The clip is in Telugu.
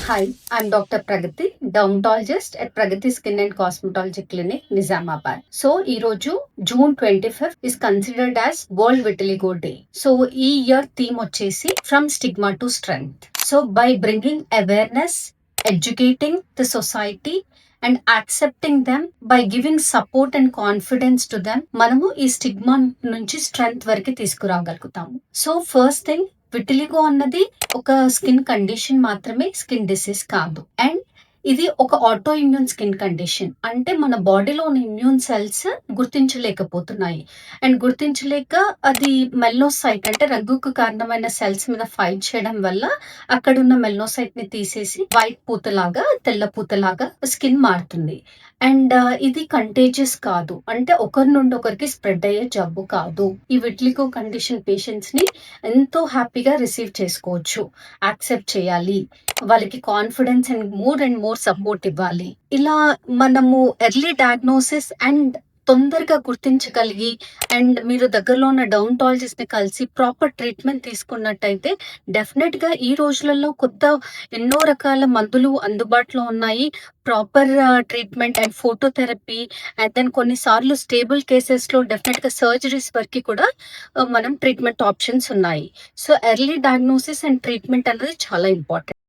Hi, I'm Dr. Pragati, dermatologist at Pragati Skin and Cosmetology Clinic, Nizamabad. So, ఈ రోజు June 25th is considered as World Vitiligo Day. So, ఈ year theme వచ్చేసి From Stigma to Strength. So, by bringing awareness, educating the society and accepting them by giving support and confidence to them, మనము ఈ స్టిగ్మా నుంచి స్ట్రెంగ్త్ వరకు తీసుకురాగలుగుతాము. సో, ఫస్ట్ థింగ్, విటిలిగో అన్నది ఒక స్కిన్ కండిషన్ మాత్రమే, స్కిన్ డిసీజ్ కాదు. అండ్ ఇది ఒక ఆటో ఇమ్యూన్ స్కిన్ కండిషన్. అంటే మన బాడీలో ఉన్న ఇమ్యూన్ సెల్స్ గుర్తించలేకపోతున్నాయి. అండ్ గుర్తించలేక అది మెల్నోసైట్ అంటే రంగుకు కారణమైన సెల్స్ మీద ఫైట్ చేయడం వల్ల అక్కడున్న మెల్నోసైట్ ని తీసేసి వైట్ పూతలాగా, తెల్ల పూతలాగా స్కిన్ మారుతుంది. అండ్ ఇది కంటేజియస్ కాదు. అంటే ఒకరి నుండి ఒకరికి స్ప్రెడ్ అయ్యే జబ్బు కాదు. ఈ విటిలిగో కండిషన్ పేషెంట్స్ ని ఎంతో హ్యాపీగా రిసీవ్ చేసుకోవచ్చు. యాక్సెప్ట్ చేయాలి. వాళ్ళకి కాన్ఫిడెన్స్ అండ్ మోర్ సపోర్ట్ ఇవ్వాలి. ఇలా మనము ఎర్లీ డయాగ్నోసిస్ అండ్ తొందరగా గుర్తించగలిగి అండ్ మీరు దగ్గరలో ఉన్న డర్మటాలజిస్ట్ ని కలిసి ప్రాపర్ ట్రీట్మెంట్ తీసుకున్నట్టయితే డెఫినెట్ గా ఈ రోజులలో ఎన్నో రకాల మందులు అందుబాటులో ఉన్నాయి. Proper treatment and phototherapy and then కొన్నిసార్లు స్టేబుల్ కేసెస్ లో డెఫినెట్ గా సర్జరీస్ వరకు కూడా మనం ట్రీట్మెంట్ ఆప్షన్స్ ఉన్నాయి. So early diagnosis and treatment అనేది చాలా ఇంపార్టెంట్.